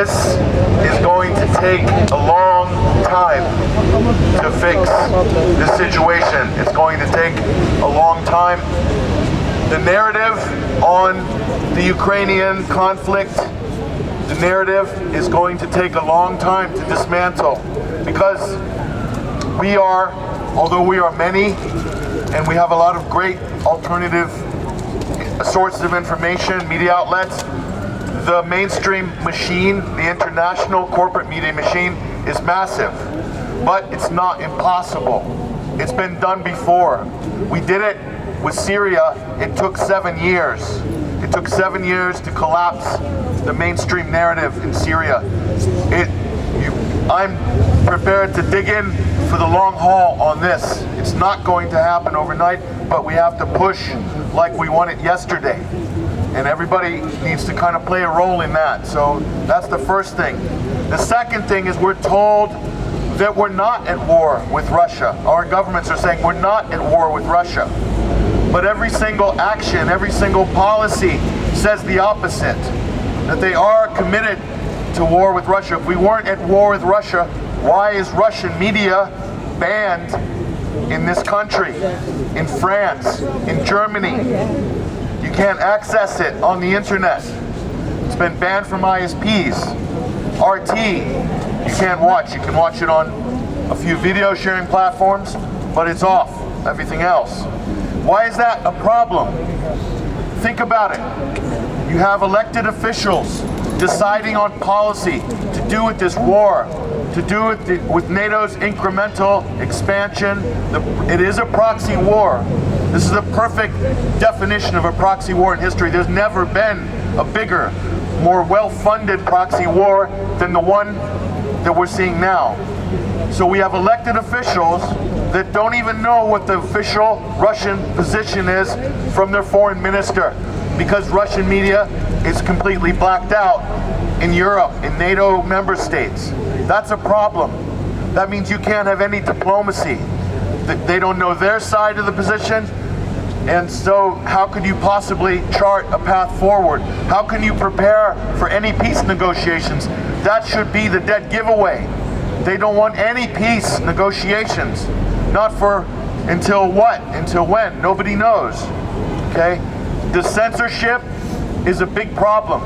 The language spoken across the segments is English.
This is going to take a long time to fix this situation. It's going to take a long time. The narrative on the Ukrainian conflict, the narrative is going to take a long time to dismantle, because we are, although we are many and we have a lot of great alternative sources of information, media outlets, the mainstream machine, the international corporate media machine, is massive. But it's not impossible. It's been done before. We did it with Syria. It took 7 years. It took 7 years to collapse the mainstream narrative in Syria. I'm prepared to dig in for the long haul on this. It's not going to happen overnight, but we have to push like we want it yesterday. And everybody needs to kind of play a role in that. So that's the first thing. The second thing is we're told that we're not at war with Russia. Our governments are saying we're not at war with Russia. But every single action, every single policy says the opposite, that they are committed to war with Russia. If we weren't at war with Russia, why is Russian media banned in this country, in France, in Germany? You can't access it on the internet. It's been banned from ISPs. RT, you can't watch. You can watch it on a few video sharing platforms, but it's off. Everything else. Why is that a problem? Think about it. You have elected officials deciding on policy to do with this war, to do with NATO's incremental expansion. It is a proxy war. This is a perfect definition of a proxy war in history. There's never been a bigger, more well-funded proxy war than the one that we're seeing now. So we have elected officials that don't even know what the official Russian position is from their foreign minister, because Russian media is completely blacked out in Europe, in NATO member states. That's a problem. That means you can't have any diplomacy. They don't know their side of the position, and so how could you possibly chart a path forward? How can you prepare for any peace negotiations? That should be the dead giveaway. They don't want any peace negotiations. Not for until what? Until when? Nobody knows. Okay? The censorship is a big problem.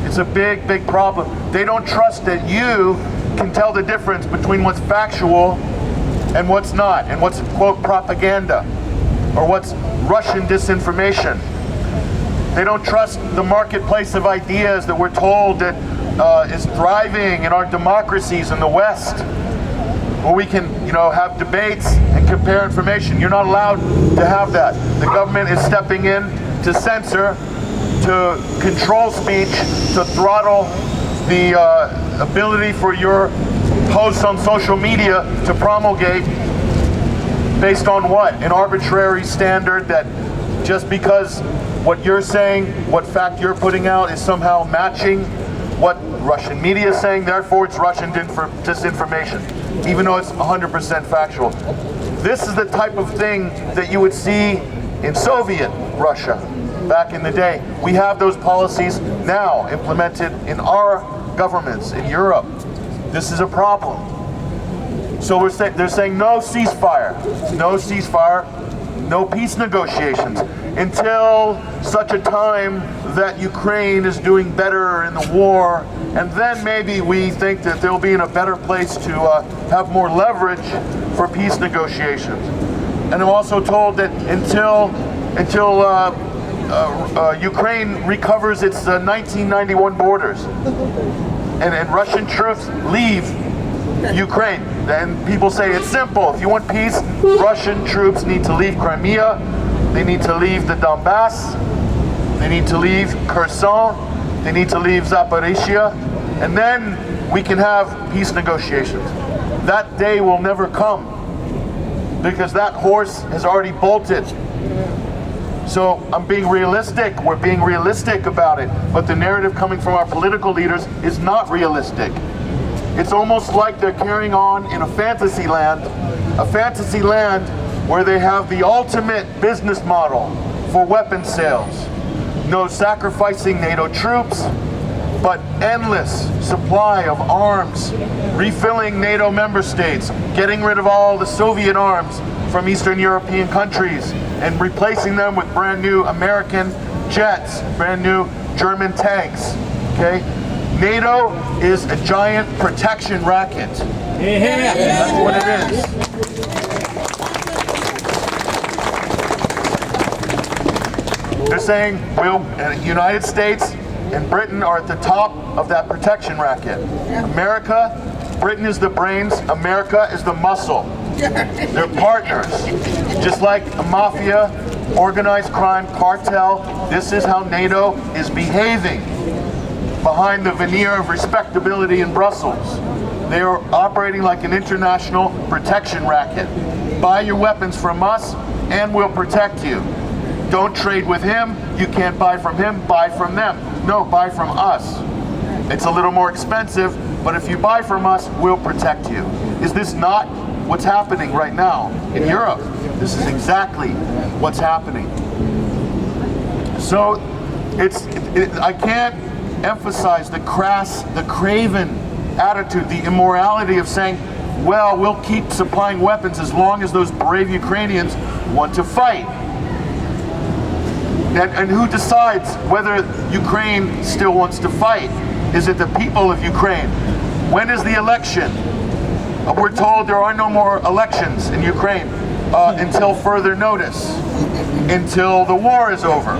It's a big, big problem. They don't trust that you can tell the difference between what's factual and what's not, and what's, quote, propaganda, or what's Russian disinformation. They don't trust the marketplace of ideas that we're told that is thriving in our democracies in the West, where we can, have debates and compare information. You're not allowed to have that. The government is stepping in to censor, to control speech, to throttle the ability for your posts on social media to promulgate based on what? An arbitrary standard that just because what you're saying, what fact you're putting out is somehow matching what Russian media is saying, therefore it's Russian disinformation, even though it's 100% factual. This is the type of thing that you would see in Soviet Russia back in the day. We have those policies now implemented in our governments in Europe. This is a problem. So they're saying no ceasefire, no peace negotiations until such a time that Ukraine is doing better in the war, and then maybe we think that they'll be in a better place to have more leverage for peace negotiations. And I'm also told that until Ukraine recovers its 1991 borders and Russian troops leave Ukraine. And people say it's simple. If you want peace, Russian troops need to leave Crimea, they need to leave the Donbass, they need to leave Kherson, they need to leave Zaporizhia, and then we can have peace negotiations. That day will never come, because that horse has already bolted. So I'm being realistic, we're being realistic about it, but the narrative coming from our political leaders is not realistic. It's almost like they're carrying on in a fantasy land where they have the ultimate business model for weapons sales. No sacrificing NATO troops, but endless supply of arms, refilling NATO member states, getting rid of all the Soviet arms from Eastern European countries, and replacing them with brand new American jets, brand new German tanks. Okay? NATO is a giant protection racket. That's what it is. They're saying the United States and Britain are at the top of that protection racket. America, Britain is the brains, America is the muscle. They're partners. Just like a mafia, organized crime, cartel, this is how NATO is behaving behind the veneer of respectability in Brussels. They are operating like an international protection racket. Buy your weapons from us and we'll protect you. Don't trade with him, you can't buy from him, buy from them. No, buy from us. It's a little more expensive, but if you buy from us, we'll protect you. Is this not what's happening right now in Europe? This is exactly what's happening. So I can't emphasize the crass, the craven attitude, the immorality of saying, well, we'll keep supplying weapons as long as those brave Ukrainians want to fight. And who decides whether Ukraine still wants to fight? Is it the people of Ukraine? When is the election? We're told there are no more elections in Ukraine until further notice, until the war is over.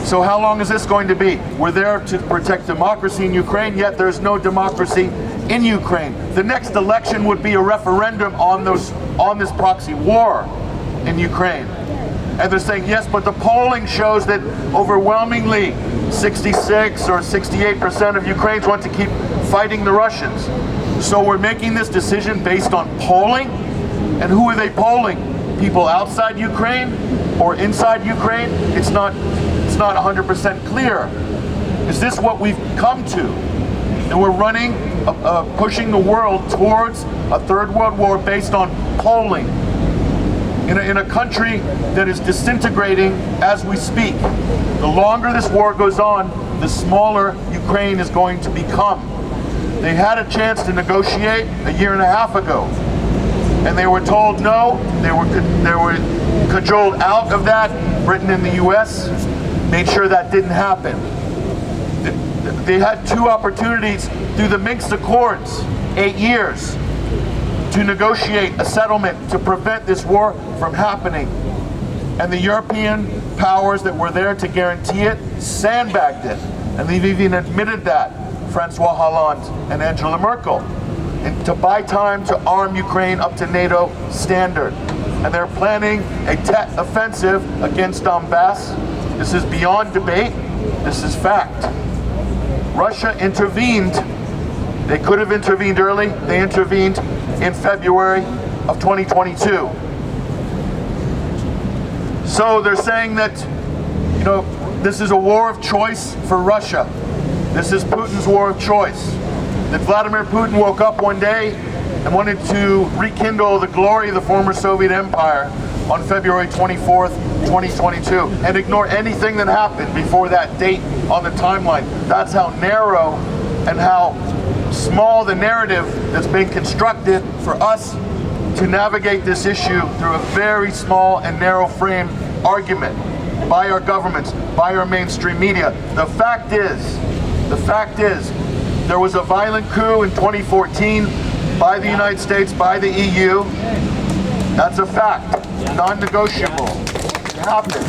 So how long is this going to be? We're there to protect democracy in Ukraine, yet there's no democracy in Ukraine. The next election would be a referendum on this proxy war in Ukraine. And they're saying, yes, but the polling shows that overwhelmingly 66 or 68% of Ukrainians want to keep fighting the Russians. So we're making this decision based on polling? And who are they polling? People outside Ukraine or inside Ukraine? It's not 100% clear. Is this what we've come to? And we're running, pushing the world towards a third world war based on polling. In a country that is disintegrating as we speak. The longer this war goes on, the smaller Ukraine is going to become. They had a chance to negotiate a year and a half ago, and they were told no. They were cajoled out of that. Britain and the U.S. made sure that didn't happen. They had two opportunities through the Minsk Accords, 8 years, to negotiate a settlement to prevent this war from happening. And the European powers that were there to guarantee it sandbagged it. And they've even admitted that, Francois Hollande and Angela Merkel, and to buy time to arm Ukraine up to NATO standard. And they're planning a Tet offensive against Donbass. This is beyond debate. This is fact. Russia intervened. They could have intervened early. They intervened in February of 2022. So they're saying that, this is a war of choice for Russia. This is Putin's war of choice. That Vladimir Putin woke up one day and wanted to rekindle the glory of the former Soviet Empire on February 24th, 2022, and ignore anything that happened before that date on the timeline. That's how narrow and how small the narrative that's been constructed for us to navigate this issue through a very small and narrow frame argument by our governments, by our mainstream media. The fact is, there was a violent coup in 2014 by the United States, by the EU. That's a fact, non-negotiable. It happened.